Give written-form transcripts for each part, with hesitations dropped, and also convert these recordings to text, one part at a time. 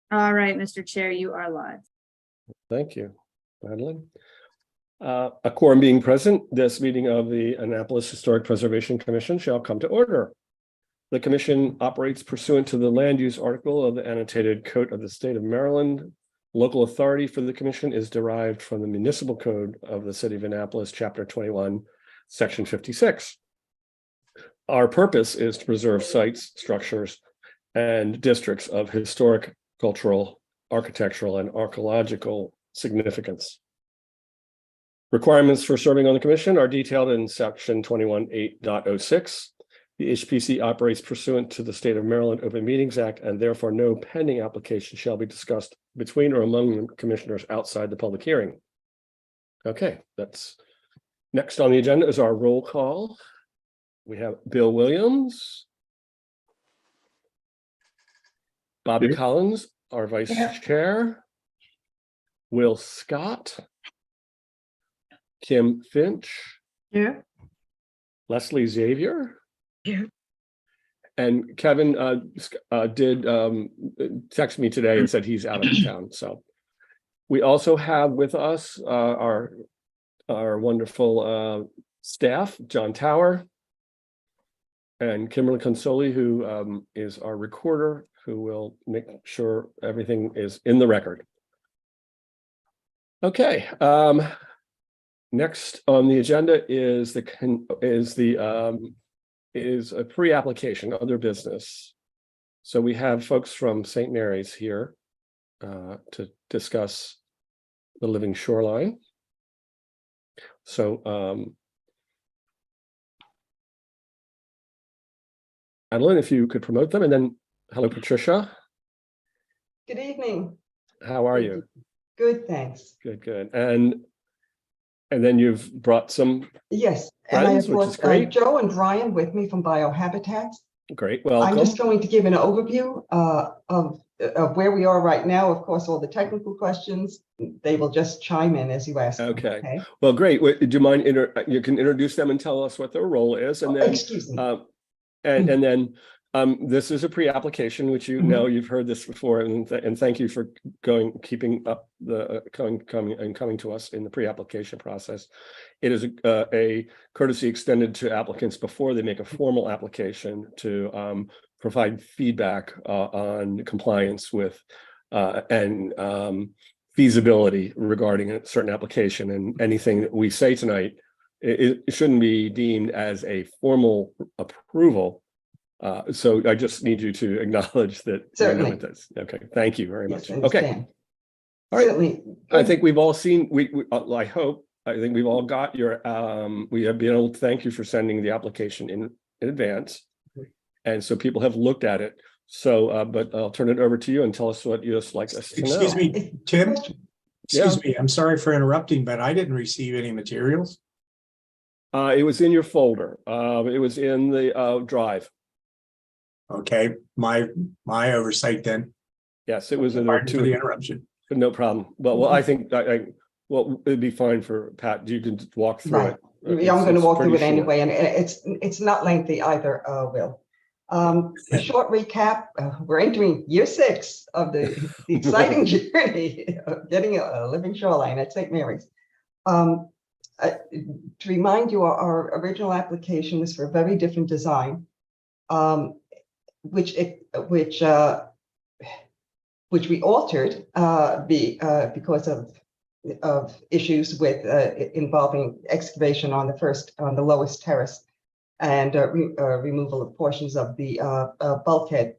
All right, Mr. Chair, you are live. Thank you, Madeline. A quorum being present, this meeting of the Annapolis Historic Preservation Commission shall come to order. The commission operates pursuant to the land use article of the annotated code of the state of Maryland. Local authority for the commission is derived from the municipal code of the city of Annapolis, chapter 21, section 56. Our purpose is to preserve sites, structures, and districts of historic, cultural, architectural, and archaeological significance. Requirements for serving on the commission are detailed in section 21.8.06. The HPC operates pursuant to the State of Maryland Open Meetings Act, and therefore no pending application shall be discussed between or among the commissioners outside the public hearing. Okay, that's next on the agenda is our roll call. We have Bill Williams, Bobby Collins, our vice chair, Will Scott, Kim Finch, Here. Leslie Xavier, Here. and Kevin did text me today and said he's out of town. So we also have with us our wonderful staff, John Tower and Kimberly Consoli, who is our recorder, who will make sure everything is in the record. Okay. Next on the agenda is a pre-application, other business. So we have folks from St. Mary's here to discuss the living shoreline. So Adeline, if you could promote them, and then hello, Patricia. Good evening. How are you? Good, thanks. Good, good. And then you've brought some Yes, friends, and I which is have great. Joe and Brian with me from Biohabitats. Great, welcome. I'm just going to give an overview of where we are right now. Of course, all the technical questions, they will just chime in as you ask them, Okay. Well, great. Do you mind, you can introduce them and tell us what their role is, and then excuse me. and then this is a pre-application, which you know, you've heard this before, and thank you for keeping up the coming to us in the pre-application process. It is a courtesy extended to applicants before they make a formal application to provide feedback on compliance with and feasibility regarding a certain application, and anything that we say tonight, it shouldn't be deemed as a formal approval. So I just need you to acknowledge that. Certainly. You know this. Okay, thank you very much. Yes, Okay. All right. Certainly. I think we've all seen, I think we've all got your, we have been able to thank you for sending the application in advance. And so people have looked at it. So, but I'll turn it over to you and tell us what you'd like us to know. Excuse me, Tim. Excuse me, I'm sorry for interrupting, but I didn't receive any materials. It was in your folder. It was in the drive. Okay, my oversight then. Yes, it was in Pardon there for the too. interruption. No problem. Well, I think well, it'd be fine for Pat. You can walk through Right. it. I'm going to walk through it pretty short. anyway, and it's not lengthy either, Will. A short recap, we're entering year 6 of the exciting journey of getting a living shoreline at St. Mary's. To remind you, our original application was for a very different design, which we altered because of issues with involving excavation on the lowest terrace and removal of portions of the bulkhead.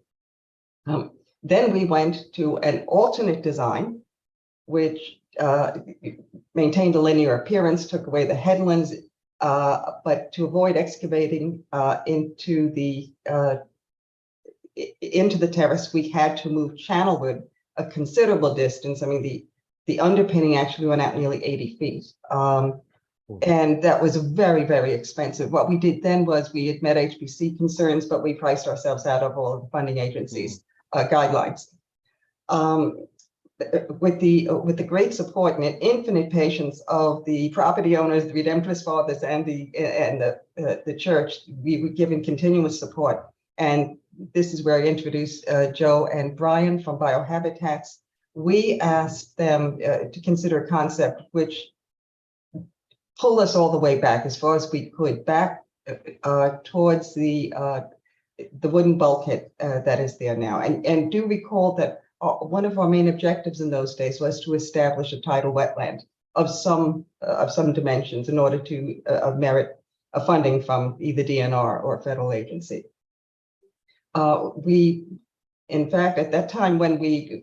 Then we went to an alternate design, which maintained a linear appearance, took away the headlands, but to avoid excavating into the terrace, we had to move channelward a considerable distance. I mean, the underpinning actually went out nearly 80 feet. And that was very, very expensive. What we did then was we had met HPC concerns, but we priced ourselves out of all of the funding agencies' guidelines. With the great support and infinite patience of the property owners, the Redemptorist Fathers, and the church, we were given continuous support. And this is where I introduced Joe and Brian from Biohabitats. We asked them to consider a concept which pulled us all the way back as far as we could, back towards the wooden bulkhead that is there now. And do recall that one of our main objectives in those days was to establish a tidal wetland of some dimensions in order to merit a funding from either DNR or a federal agency. In fact, at that time,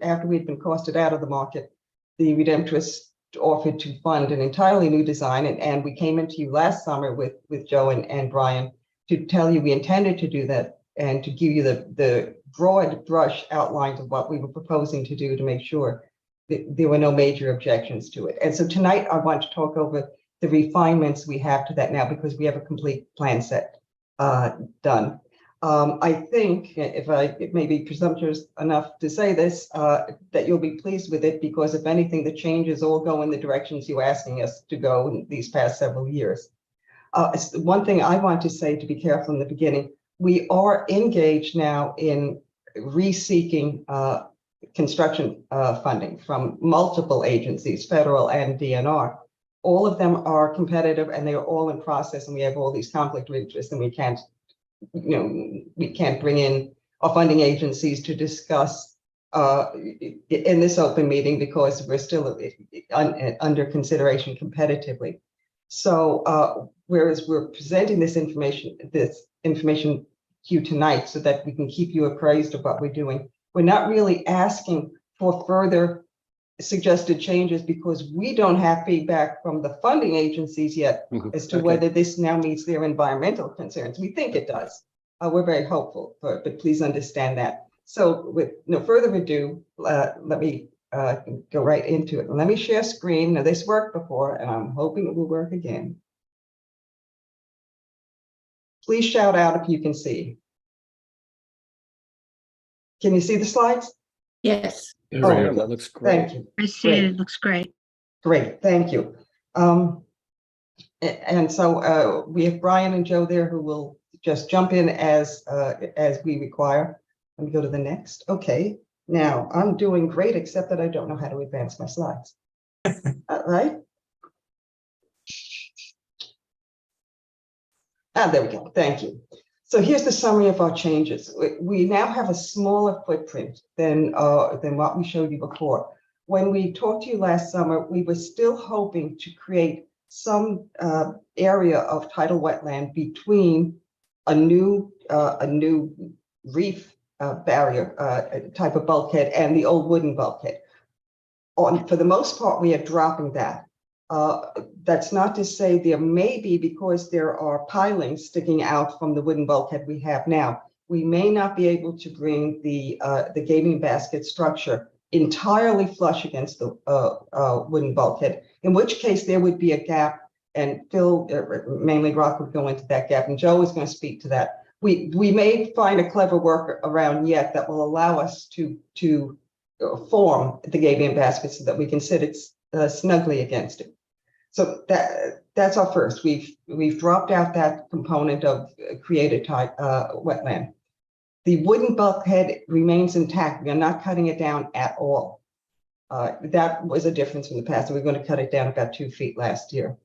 after we'd been costed out of the market, the Redemptorists offered to fund an entirely new design, and we came into you last summer with Joe and Brian to tell you we intended to do that and to give you the broad brush outlines of what we were proposing to do to make sure that there were no major objections to it. And so tonight I want to talk over the refinements we have to that now, because we have a complete plan set done. I think, if it may be presumptuous enough to say this, that you'll be pleased with it, because if anything, the changes all go in the directions you're asking us to go in these past several years. One thing I want to say, to be careful in the beginning, we are engaged now in reseeking construction funding from multiple agencies, federal and DNR. All of them are competitive and they are all in process, and we have all these conflict of interest, and we can't bring in our funding agencies to discuss in this open meeting because we're still under consideration competitively. So whereas we're presenting this information to you tonight so that we can keep you appraised of what we're doing, we're not really asking for further suggested changes because we don't have feedback from the funding agencies yet as to whether this now meets their environmental concerns. We think it does. We're very hopeful, but please understand that. So with no further ado, let me go right into it. Let me share screen. Now this worked before, and I'm hoping it will work again. Please shout out if you can see. Can you see the slides? Yes, There I am. That looks great. Thank you. I see it. It looks great. Great, thank you. And so we have Brian and Joe there who will just jump in as we require. Let me go to the next. Okay, now I'm doing great, except that I don't know how to advance my slides. Right? There we go. Thank you. So here's the summary of our changes. We now have a smaller footprint than what we showed you before. When we talked to you last summer, we were still hoping to create some area of tidal wetland between a new reef barrier type of bulkhead and the old wooden bulkhead. For the most part, we are dropping that. That's not to say there may be, because there are pilings sticking out from the wooden bulkhead we have now, we may not be able to bring the gaming basket structure entirely flush against the wooden bulkhead, in which case there would be a gap, and Phil, mainly Rock, would go into that gap, and Joe is going to speak to that. We may find a clever workaround yet that will allow us to form the gaming basket so that we can sit it snugly against it. So that's our first. We've dropped out that component of created wetland. The wooden bulkhead remains intact. We are not cutting it down at all. That was a difference in the past. We're going to cut it down about 2 feet last year.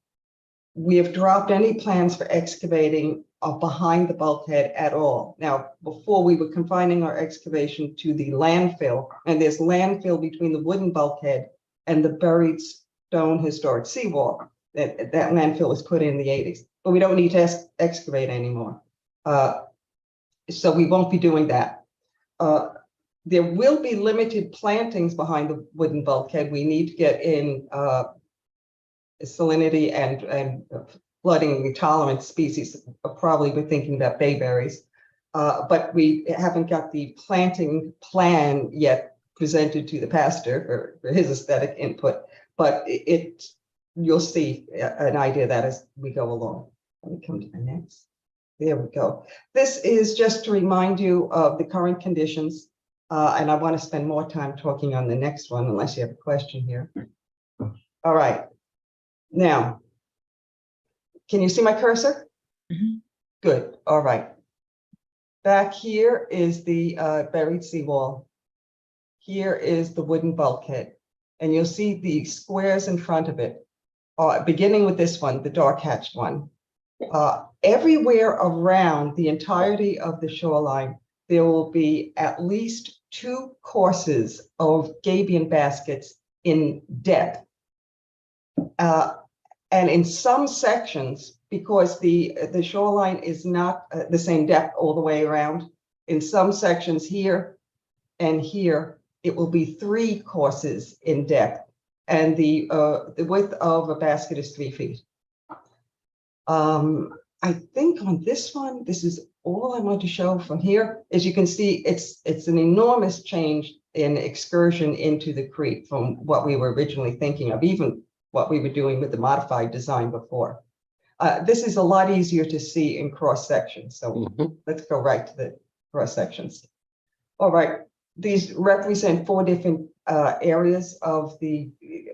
We have dropped any plans for excavating behind the bulkhead at all. Now, before we were confining our excavation to the landfill, and there's landfill between the wooden bulkhead and the buried stone historic seawall. That landfill was put in the 80s, but we don't need to excavate anymore. So we won't be doing that. There will be limited plantings behind the wooden bulkhead. We need to get in salinity and flooding tolerant species. Probably we're thinking about bayberries, but we haven't got the planting plan yet presented to the pastor for his aesthetic input. But you'll see an idea of that as we go along. Let me come to the next. There we go. This is just to remind you of the current conditions. And I want to spend more time talking on the next one, unless you have a question here. All right. Now, can you see my cursor? Mhm. Good. All right. Back here is the buried seawall. Here is the wooden bulkhead. And you'll see the squares in front of it, beginning with this one, the dark hatched one. Everywhere around the entirety of the shoreline, there will be at least 2 courses of gabion baskets in depth. And in some sections, because the shoreline is not the same depth all the way around, in some sections here and here, it will be 3 courses in depth, and the width of a basket is 3 feet. I think on this one, this is all I want to show from here. As you can see, it's an enormous change in excursion into the creek from what we were originally thinking of, even what we were doing with the modified design before. This is a lot easier to see in cross sections. So let's go right to the cross sections. All right, these represent 4 different areas of the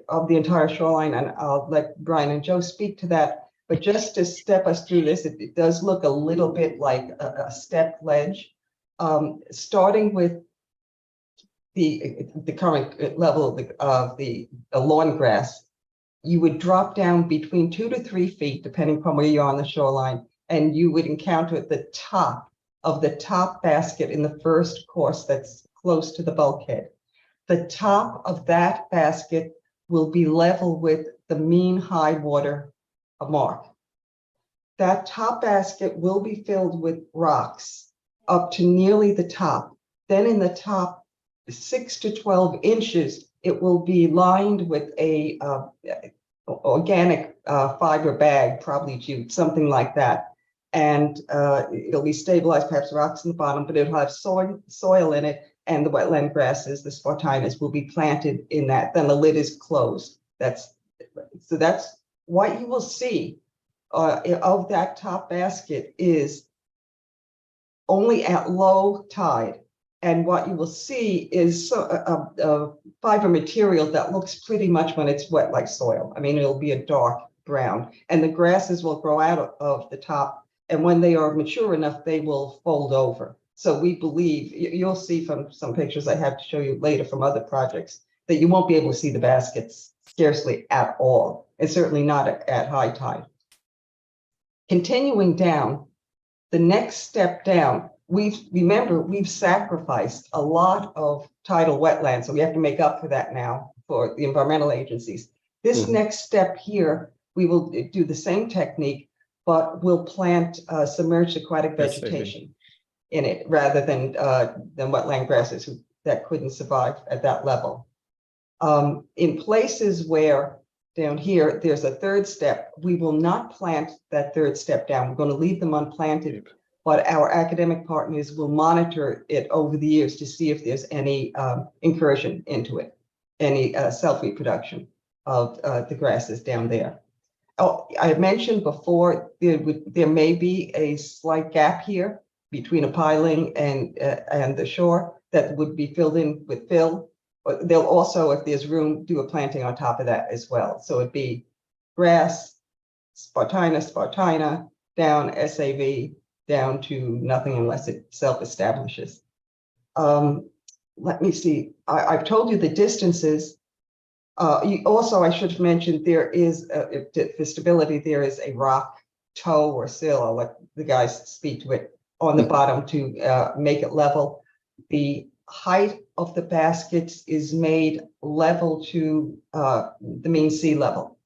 entire shoreline, and I'll let Brian and Joe speak to that. But just to step us through this, it does look a little bit like a step ledge, starting with the current level of the lawn grass. You would drop down between 2 to 3 feet, depending upon where you are on the shoreline, and you would encounter the top of the top basket in the first course that's close to the bulkhead. The top of that basket will be level with the mean high water mark. That top basket will be filled with rocks up to nearly the top. Then in the top 6 to 12 inches, it will be lined with a organic fiber bag, probably jute, something like that. And it'll be stabilized, perhaps rocks in the bottom, but it'll have soil in it, and the wetland grasses, the spartinus, will be planted in that. Then the lid is closed. That's what you will see of that top basket is only at low tide. And what you will see is a fiber material that looks pretty much, when it's wet, like soil. I mean, it'll be a dark brown, and the grasses will grow out of the top. And when they are mature enough, they will fold over. So we believe, you'll see from some pictures I have to show you later from other projects, that you won't be able to see the baskets scarcely at all, and certainly not at high tide. Continuing down, the next step down, we've sacrificed a lot of tidal wetlands, so we have to make up for that now for the environmental agencies. This next step here, we will do the same technique, but we'll plant submerged aquatic vegetation in it, rather than wetland grasses that couldn't survive at that level. In places where down here, there's a 3rd step, we will not plant that 3rd step down. We're going to leave them unplanted, but our academic partners will monitor it over the years to see if there's any incursion into it, any self-reproduction of the grasses down there. Oh, I mentioned before, there may be a slight gap here between a piling and the shore that would be filled in with fill. But they'll also, if there's room, do a planting on top of that as well. So it'd be grass, spartina, down SAV, down to nothing unless it self-establishes. Let me see. I've told you the distances. Also, I should have mentioned there is, for stability, there is a rock toe or sill. I'll let the guys speak to it on the bottom to make it level. The height of the baskets is made level to the mean sea level.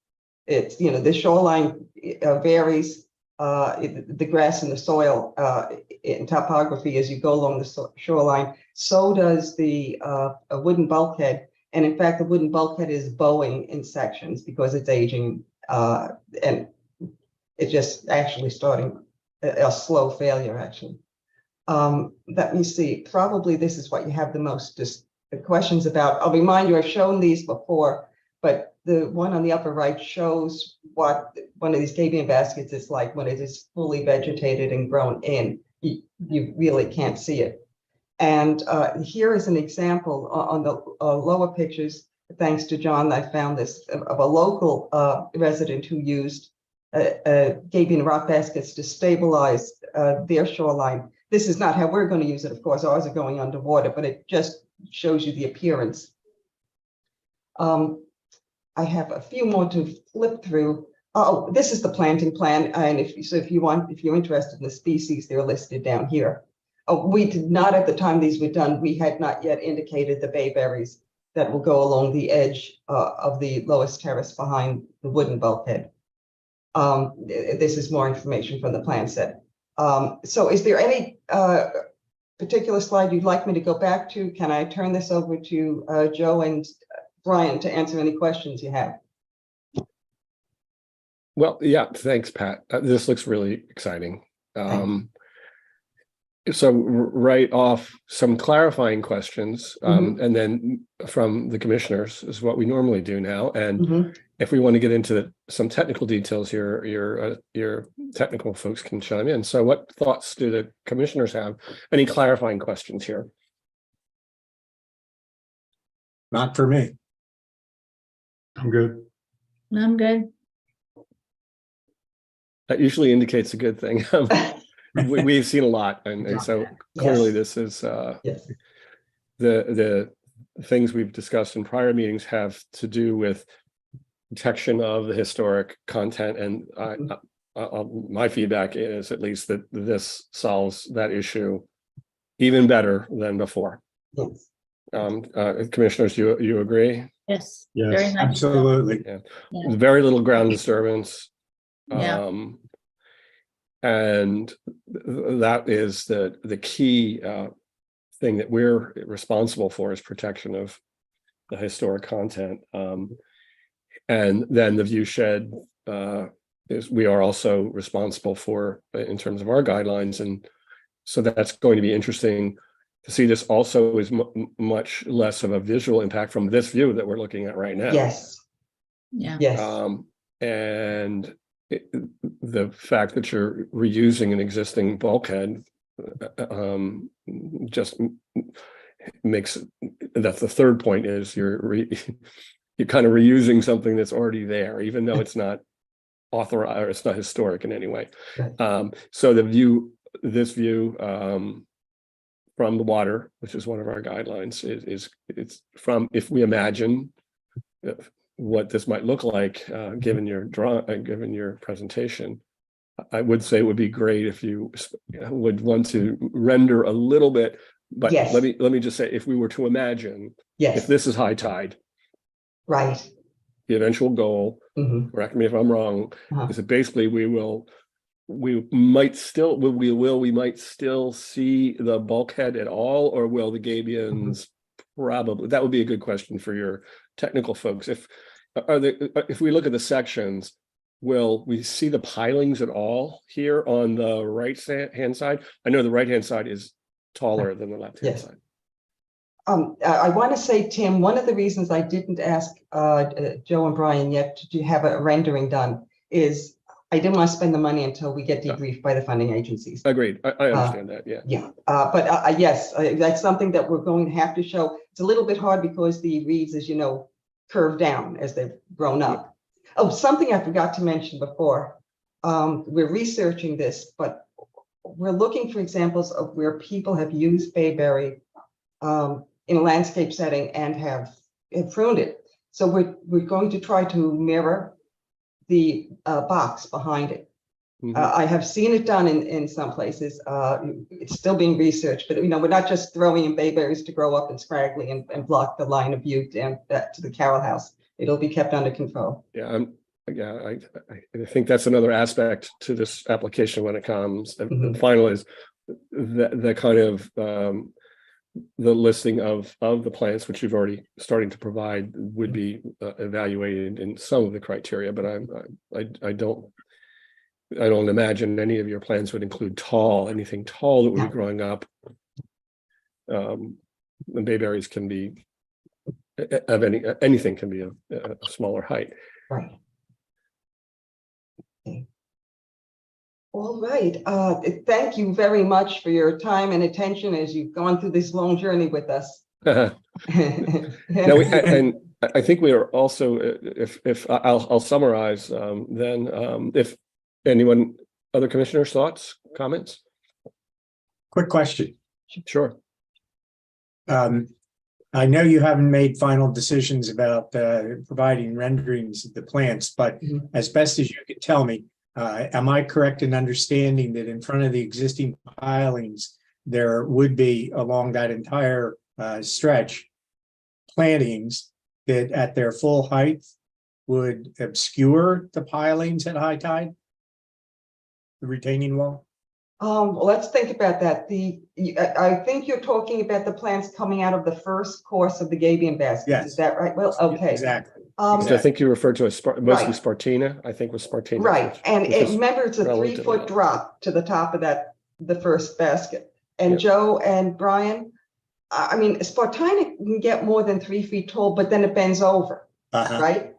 It's, the shoreline varies, the grass and the soil in topography as you go along the shoreline. So does the wooden bulkhead. And in fact, the wooden bulkhead is bowing in sections because it's aging and it's just actually starting a slow failure, actually. Let me see, probably this is what you have the most questions about. I'll remind you, I've shown these before, but the one on the upper right shows what one of these gabion baskets is like when it is fully vegetated and grown in. You really can't see it. And here is an example on the lower pictures, thanks to John, I found this, of a local resident who used gabion rock baskets to stabilize their shoreline. This is not how we're going to use it, of course. Ours are going underwater, but it just shows you the appearance. I have a few more to flip through. Oh, this is the planting plan, and if you're interested in the species, they're listed down here. We did not, at the time these were done, we had not yet indicated the bayberries that will go along the edge of the lowest terrace behind the wooden bulkhead. This is more information from the plan set. So is there any particular slide you'd like me to go back to? Can I turn this over to Joe and Brian to answer any questions you have? Well, yeah, thanks, Pat. This looks really exciting. So right off, some clarifying questions, and then from the commissioners is what we normally do now. And if we want to get into some technical details, your technical folks can chime in. So what thoughts do the commissioners have? Any clarifying questions here? Not for me. I'm good. I'm good. That usually indicates a good thing. We've seen a lot, and so clearly this is Yes. the things we've discussed in prior meetings have to do with protection of the historic content, and my feedback is at least that this solves that issue even better than before. Yes. Commissioners, you agree? Yes. Yes, Very much so. absolutely. Yeah. Very little ground disturbance. Yeah. And that is the key thing that we're responsible for, is protection of the historic content. And then the view shed is we are also responsible for in terms of our guidelines, and so that's going to be interesting to see. This also is much less of a visual impact from this view that we're looking at right now. Yes. Yeah. Yes. And the fact that you're reusing an existing bulkhead just makes that the third point is you're kind of reusing something that's already there, even though it's not authorized or it's not historic in any way. Right. So this view from the water, which is one of our guidelines, it's from, if we imagine what this might look like, given your presentation, I would say it would be great if you would want to render a little bit. But Yes. let me just say, if we were to imagine, Yes. if this is high tide, Right. the eventual goal, correct me if I'm wrong, is that basically we might still see the bulkhead at all, or will the gabions probably? That would be a good question for your technical folks. If we look at the sections, will we see the pilings at all here on the right hand side? I know the right hand side is taller than the left hand Yes. side. I want to say, Tim, one of the reasons I didn't ask Joe and Brian yet to have a rendering done is I didn't want to spend the money until we get debriefed by the funding agencies. Agreed. I understand that. Yeah. Yeah, but yes, that's something that we're going to have to show. It's a little bit hard because the reeds, as you know, curve down as they've grown up. Oh, something I forgot to mention before. We're researching this, but we're looking for examples of where people have used bayberry in a landscape setting and have pruned it. So we're going to try to mirror the box behind it. I have seen it done in some places. It's still being researched, but we're not just throwing in bayberries to grow up and scraggly and block the line of view down to the Carroll House. It'll be kept under control. Yeah, I think that's another aspect to this application when it comes. The final is the kind of the listing of the plants, which you've already starting to provide, would be evaluated in some of the criteria, but I don't imagine any of your plans would include anything tall that would be growing up. The bayberries can be of anything can be a smaller height. Right. Okay. All right. Thank you very much for your time and attention as you've gone through this long journey with us. Now, and I think we are also, if I'll summarize, then if anyone, other commissioners' thoughts, comments? Quick question. Sure. I know you haven't made final decisions about providing renderings of the plants, but Mhm. as best as you can tell me, am I correct in understanding that in front of the existing pilings, there would be along that entire stretch plantings that at their full height would obscure the pilings at high tide? The retaining wall? Let's think about that. I think you're talking about the plants coming out of the first course of the gabion baskets. Yes. Is that right? Well, okay. Exactly. Which I think you referred to as mostly Right. Spartina, I think was Spartina. Right, and which is remember, it's a relatively 3-foot low. drop to the top of the first basket. And Yep. Joe and Brian, I mean, Spartina can get more than 3 feet tall, but then it bends over, Uh-huh. right?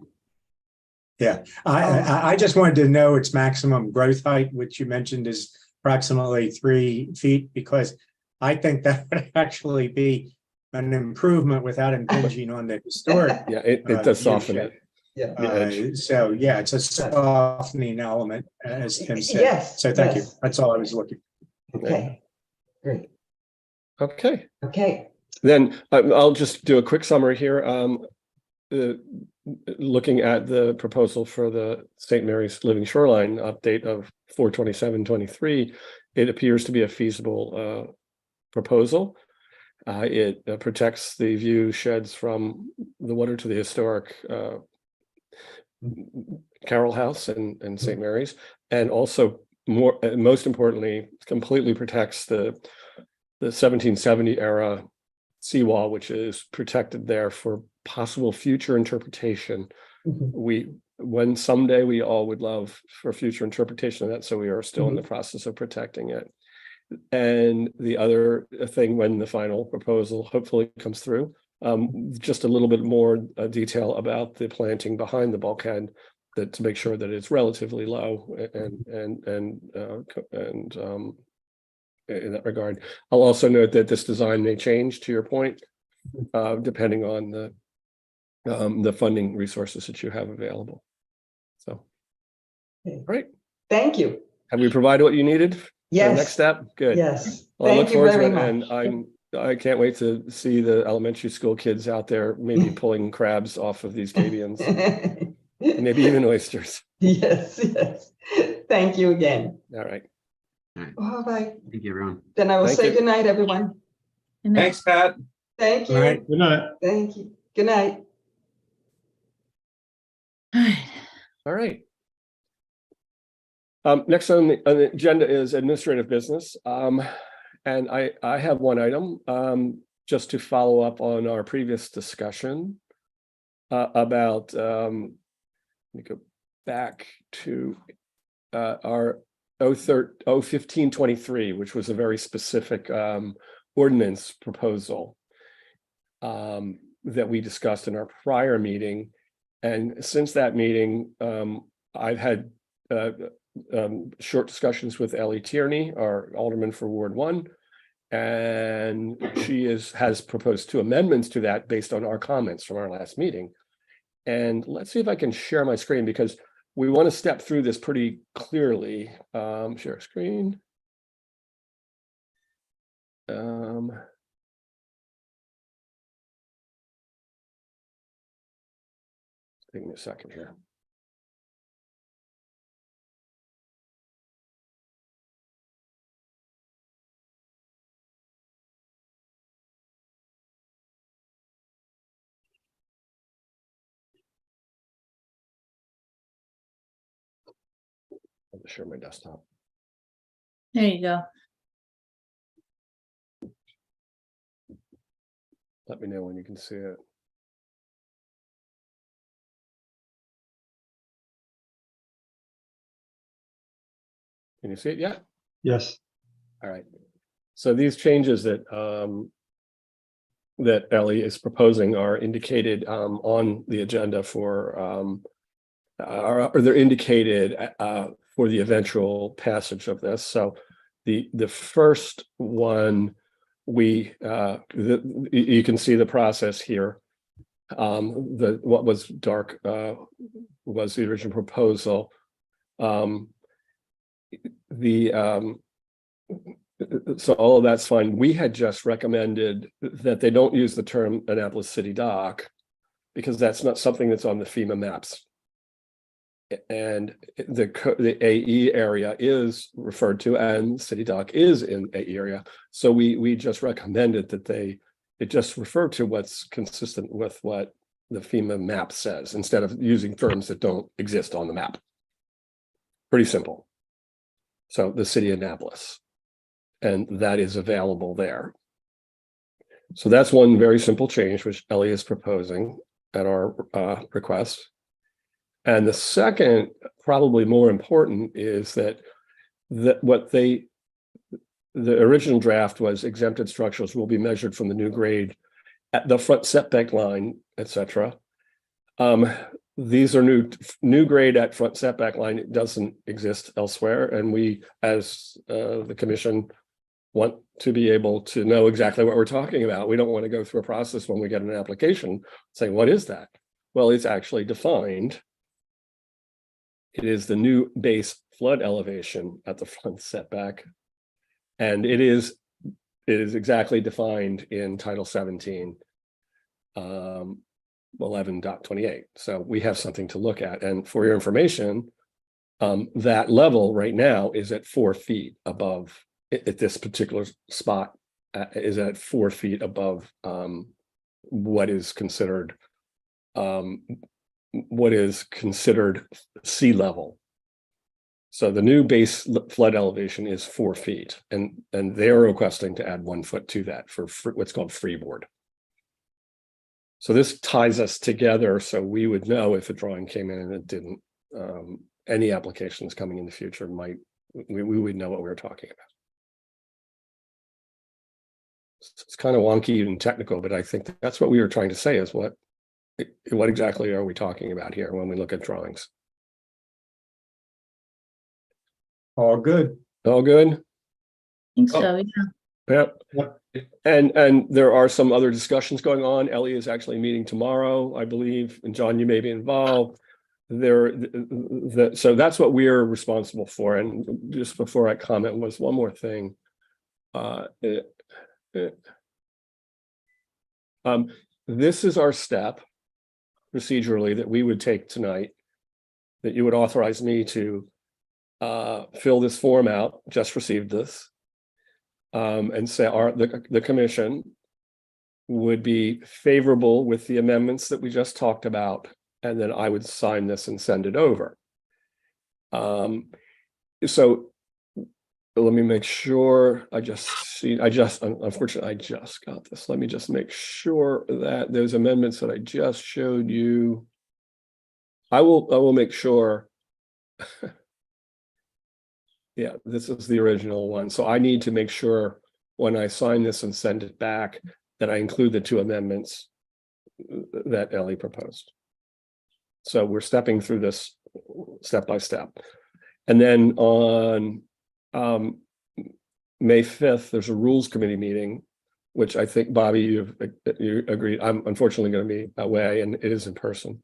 Yeah, I just wanted to know its maximum growth height, which you mentioned is approximately 3 feet, because I think that would actually be an improvement without impinging on the historic. Yeah, it does soften it. Yeah. The edge. So yeah, it's a softening element, as Tim said. Yes. So thank you. yes. That's all I was looking. Okay, great. Okay, Okay, then I'll just do a quick summary here. Looking at the proposal for the St. Mary's Living Shoreline update of 4/27/23, it appears to be a feasible proposal. It protects the view sheds from the water to the historic Carroll House and St. Mary's, and also most importantly, completely protects the 1770 era seawall, which is protected there for possible future interpretation. Mhm. When someday we all would love for future interpretation of that, so we are still in the Mhm. process of protecting it. And the other thing, when the final proposal hopefully comes through, just a little bit more detail about the planting behind the bulkhead, that to make sure that it's relatively low and in that regard. I'll also note that this design may change, to your point, depending on the funding resources that you have available. So, Okay. great. Thank you. Have we provided what you needed? For the next Yes, step? Good. yes. Well, I look Thank you forward to very it, much. and I can't wait to see the elementary school kids out there, maybe pulling crabs off of these gabions, maybe even oysters. Yes, yes. Thank you again. All right. All right, Thank you, everyone. then I will Thank say you. good night, everyone. And that's- Pat. Thank All right. you. Good night. Thank you. Good night. All right. Next on the agenda is administrative business. And I have one item, just to follow up on our previous discussion about, let me go back to our 01523, which was a very specific ordinance proposal that we discussed in our prior meeting. And since that meeting, I've had short discussions with Ellie Tierney, our alderman for Ward 1, and she has proposed 2 amendments to that based on our comments from our last meeting. And let's see if I can share my screen, because we want to step through this pretty clearly. Share screen. Take me a second here. I'll just share my desktop. There you go. Let me know when you can see it. Can you see it yet? Yes. All right. So these changes that that Ellie is proposing are indicated on the agenda for or they're indicated for the eventual passage of this. So the first one, you can see the process here. What was dark was the original proposal. so all of that's fine. We had just recommended that they don't use the term Annapolis City Dock because that's not something that's on the FEMA maps. And the AE area is referred to, and City Dock is in AE area. So we just recommended that it just refer to what's consistent with what the FEMA map says instead of using terms that don't exist on the map. Pretty simple. So the city of Annapolis, and that is available there. So that's one very simple change, which Ellie is proposing at our request. And the second, probably more important, is that the original draft was exempted structures will be measured from the new grade at the front setback line, etc. These are new grade at front setback line. It doesn't exist elsewhere, and we, as the commission, want to be able to know exactly what we're talking about. We don't want to go through a process when we get an application saying, "What is that?" Well, it's actually defined. It is the new base flood elevation at the front setback, and it is exactly defined in Title 17, 11.28. So we have something to look at. And for your information, that level right now is at 4 feet above, at this particular spot, is at 4 feet above what is considered sea level. So the new base flood elevation is 4 feet, and they're requesting to add 1 foot to that for what's called freeboard. So this ties us together, so we would know if a drawing came in and it didn't. Any applications coming in the future we would know what we were talking about. It's kind of wonky and technical, but I think that's what we were trying to say is what exactly are we talking about here when we look at drawings? All good. All good? I think so, yeah. Yep. Yep. And there are some other discussions going on. Ellie is actually meeting tomorrow, I believe, and John, you may be involved. So that's what we're responsible for. And just before I comment, was one more thing. This is our step procedurally that we would take tonight, that you would authorize me to fill this form out, just received this, and say the commission would be favorable with the amendments that we just talked about, and then I would sign this and send it over. So let me make sure unfortunately I just got this. Let me just make sure that those amendments that I just showed you, I will make sure. Yeah, this is the original one. So I need to make sure when I sign this and send it back that I include the 2 amendments that Ellie proposed. So we're stepping through this step by step. And then on May 5th, there's a rules committee meeting, which I think, Bobby, you agreed. I'm unfortunately going to be away, and it is in person.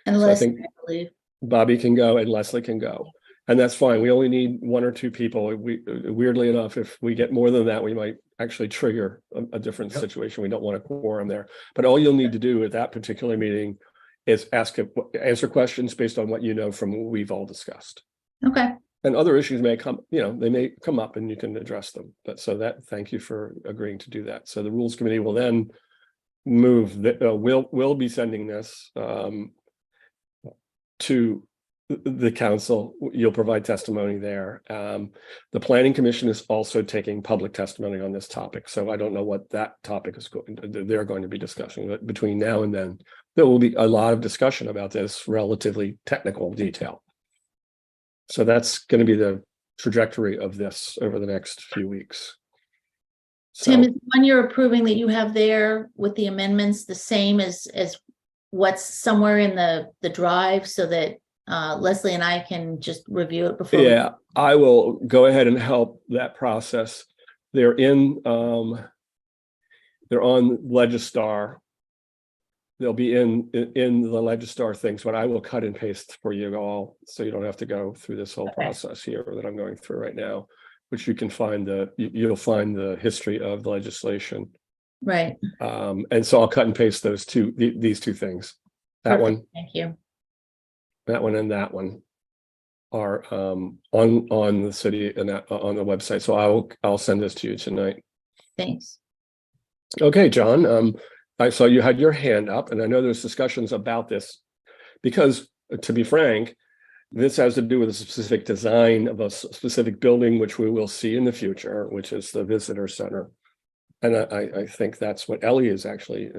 And So I Leslie, think I believe. Bobby can go and Leslie can go. And that's fine. We only need 1 or 2 people. Weirdly enough, if we get more than that, we might actually trigger a different situation. We don't want a quorum there. But all you'll need to do at that particular meeting is answer questions based on what you know from what we've all discussed. Okay. And other issues may come, they may come up and you can address them. But thank you for agreeing to do that. So the rules committee will then move that we'll be sending this to the council. You'll provide testimony there. The planning commission is also taking public testimony on this topic. So I don't know what that topic is they're going to be discussing, but between now and then, there will be a lot of discussion about this relatively technical detail. So that's going to be the trajectory of this over the next few weeks. Tim, is the one you're approving that you have there with the amendments the same as what's somewhere in the drive, so that Leslie and I can just review it before? Yeah, I will go ahead and help that process. They're they're on Legistar. They'll be in the Legistar things, but I will cut and paste for you all, so you don't have to go through this whole process here that I'm going through right now. which you can find you'll find the history of the legislation. Right. And so I'll cut and paste these two things. That Perfect. one, Thank you. that one, and that one are on the city and on the website. So I'll send this to you tonight. Thanks. Okay, John. I saw you had your hand up, and I know there's discussions about this because, to be frank, this has to do with a specific design of a specific building, which we will see in the future, which is the visitor center. And I think that's what Ellie is actually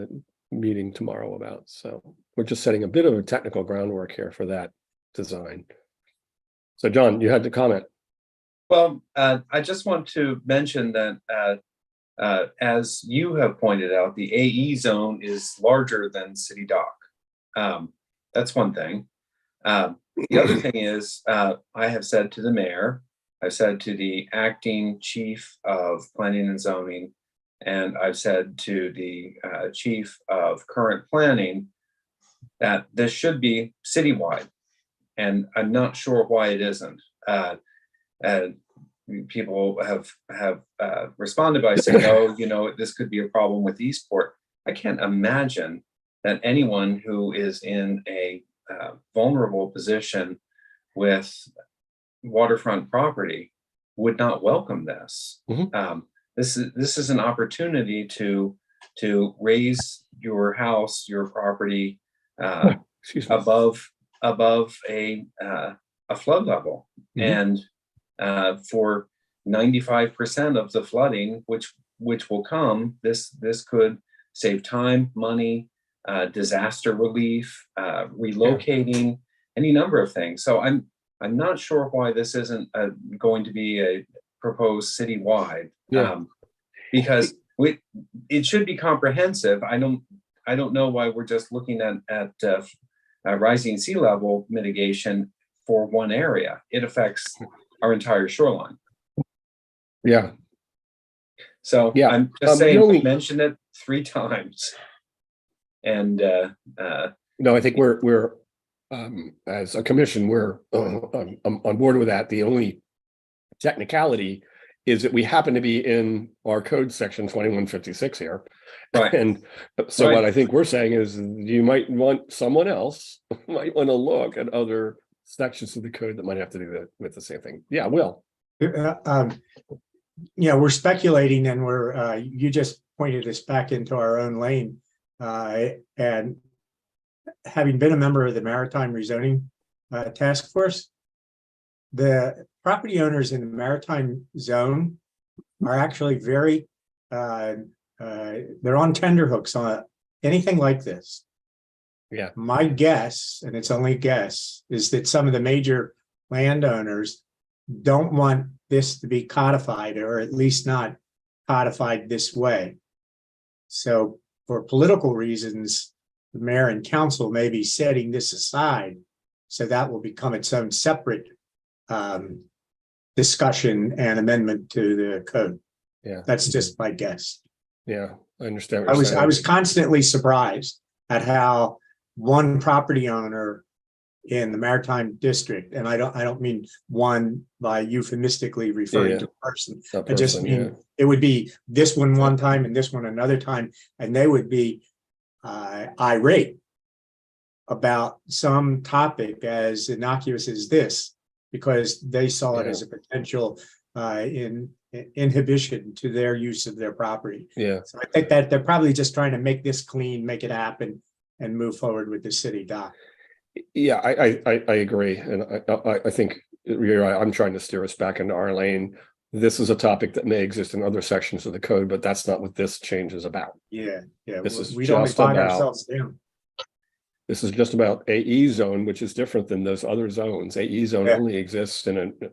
meeting tomorrow about. So we're just setting a bit of a technical groundwork here for that design. So John, you had to comment. Well, I just want to mention that as you have pointed out, the AE zone is larger than City Dock. That's one thing. The other thing is, I have said to the mayor, I've said to the acting chief of planning and zoning, and I've said to the chief of current planning that this should be citywide. And I'm not sure why it isn't. People have responded by saying, oh, you know, this could be a problem with Eastport. I can't imagine that anyone who is in a vulnerable position with waterfront property would not welcome this. Mhm. This is an opportunity to raise your house, your property Excuse me. above a flood level. Mhm. And for 95% of the flooding, which will come, this could save time, money, disaster relief, relocating, any number of things. So I'm not sure why this isn't going to be a proposed citywide, Yeah. because it should be comprehensive. I don't know why we're just looking at rising sea level mitigation for one area. It affects our entire shoreline. Yeah. So Yeah. I'm just The saying, only- mention it 3 times. And No, I think we're as a commission, we're on board with that. The only technicality is that we happen to be in our code section 2156 here. Right. And so Right. what I think we're saying is you might want someone else might want to look at other sections of the code that might have to do that with the same thing. Yeah, Will. Yeah, we're speculating, and you just pointed us back into our own lane. And having been a member of the Maritime Rezoning Task Force, the property owners in the maritime zone are actually very, they're on tenterhooks on anything like this. Yeah. My guess, and it's only a guess, is that some of the major landowners don't want this to be codified, or at least not codified this way. So for political reasons, the mayor and council may be setting this aside, so that will become its own separate discussion and amendment to the code. Yeah. That's just my guess. Yeah, I understand. what I you're was saying. constantly surprised at how one property owner in the Maritime District, and I don't mean one by euphemistically referring Yeah. to a person. That I just person, mean it would be this one time and this one another time, and they would be irate about some topic as innocuous as this, because they saw it Yeah. as a potential inhibition to their use of their property. Yeah. So I think that they're probably just trying to make this clean, make it happen, and move forward with the city dock. Yeah, I agree, and I think you're right. I'm trying to steer us back into our lane. This is a topic that may exist in other sections of the code, but that's not what this change is about. Yeah. This is We don't just find about- ourselves down. This is just about AE zone, which is different than those other zones. AE zone Yeah. only exists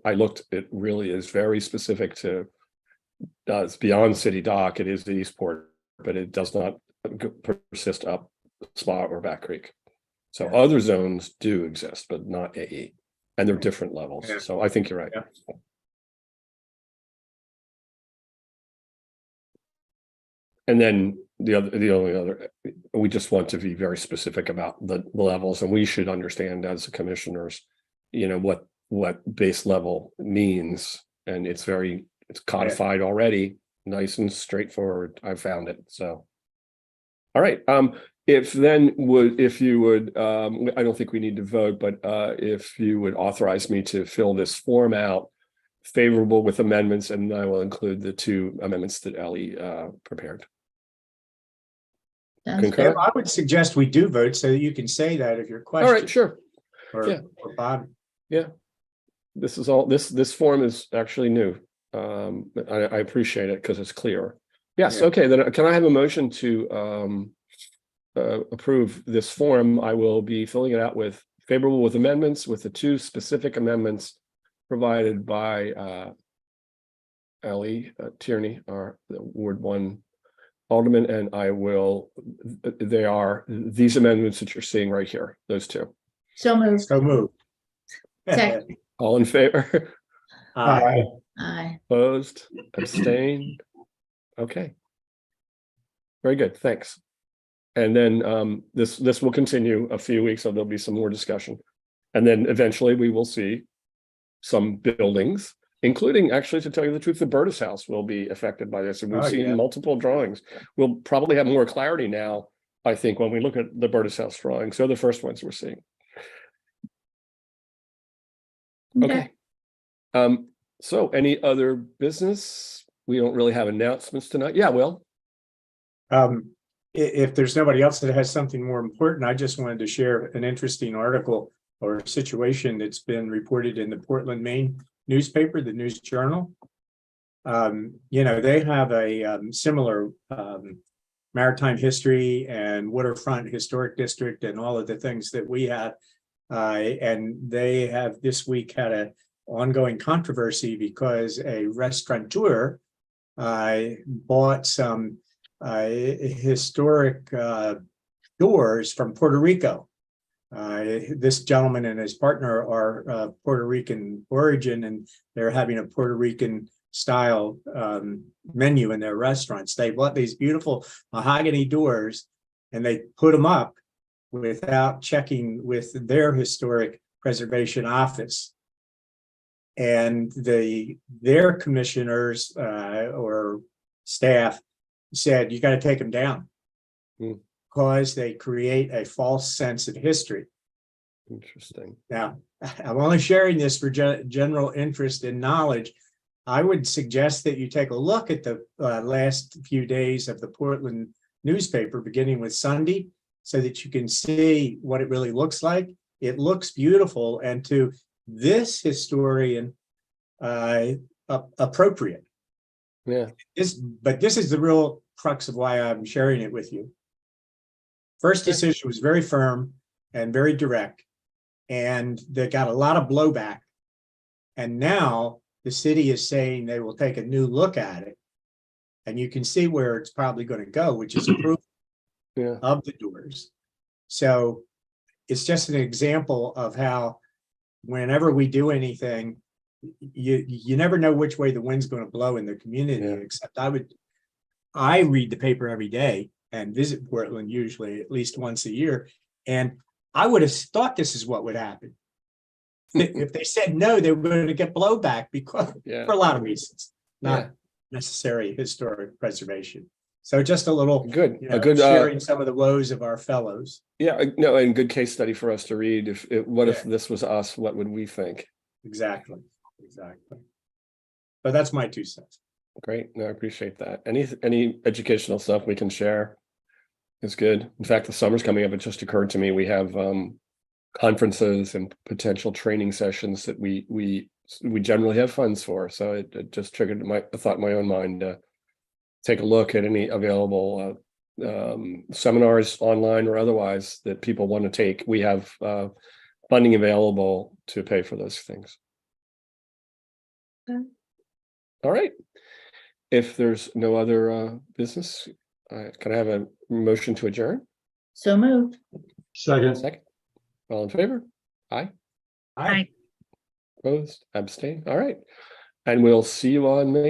I looked, it really is very specific to, it's beyond City Dock, it is the Eastport, but it does not persist up Spa or Back Creek. So Yeah. other zones do exist, but not AE, and they're different levels. Yeah. So I think you're right. Yeah. And then the only other, we just want to be very specific about the levels, and we should understand as commissioners, what base level means and it's codified already, nice and straightforward. I found it, so. All right, if you would, I don't think we need to vote, but if you would authorize me to fill this form out, favorable with amendments, and I will include the 2 amendments that Ellie prepared. Sounds Concur? good. I would suggest we do vote so that you can say that if your All right, question sure. or Bob. This is all, this form is actually new. I appreciate it because it's clear. Yes, Yeah. okay, then can I have a motion to approve this form? I will be filling it out with favorable with amendments, with the 2 specific amendments provided by Ellie Tierney, our Ward 1 Alderman, and I will, they are these amendments that you're seeing right here, those 2. So moved. So move. Second. All in favor? Aye. Aye. Opposed, abstained? Okay. Very good, thanks. And then this will continue a few weeks, so there'll be some more discussion. And then eventually we will see some buildings, including, actually, to tell you the truth, the Burtis House will be affected by this. And we've Oh, seen yeah. multiple drawings. We'll probably have more clarity now, I think, when we look at the Burtis House drawings. They're the first ones we're seeing. Okay. So any other business? We don't really have announcements tonight. Yeah, Will. If there's nobody else that has something more important, I just wanted to share an interesting article or situation that's been reported in the Portland, Maine newspaper, the News Journal. They have a similar maritime history and waterfront historic district and all of the things that we have. And they have this week had an ongoing controversy because a restaurateur bought some historic doors from Puerto Rico. This gentleman and his partner are Puerto Rican origin, and they're having a Puerto Rican style menu in their restaurants. They bought these beautiful mahogany doors and they put them up without checking with their historic preservation office. And their commissioners or staff said, you got to take them down because they create a false sense of history. Interesting. Now, I'm only sharing this for general interest and knowledge. I would suggest that you take a look at the last few days of the Portland newspaper, beginning with Sunday, so that you can see what it really looks like. It looks beautiful, and to this historian, appropriate. Yeah. But this is the real crux of why I'm sharing it with you. First decision was very firm and very direct, and they got a lot of blowback. And now the city is saying they will take a new look at it. And you can see where it's probably going to go, which is approval of the doors. So it's just an example of how whenever we do anything, you never know which way the wind's going to blow in the community. Except I read the paper every day and visit Portland usually at least once a year. And I would have thought this is what would happen. If they said no, they were going to get blowback because for a lot of reasons, not necessary historic preservation. So just a little good, sharing some of the woes of our fellows. Yeah, no, and good case study for us to read. If this was us, what would we think? Exactly. But that's my 2 cents. Great, no, I appreciate that. Any educational stuff we can share is good. In fact, the summer's coming up. It just occurred to me we have conferences and potential training sessions that we generally have funds for. So it just triggered a thought in my own mind to take a look at any available seminars online or otherwise that people want to take. We have funding available to pay for those things. Okay. All right. If there's no other business, can I have a motion to adjourn? So moved. Second. All in favor? Aye. Aye. Opposed? Abstain? All right. And we'll see you on May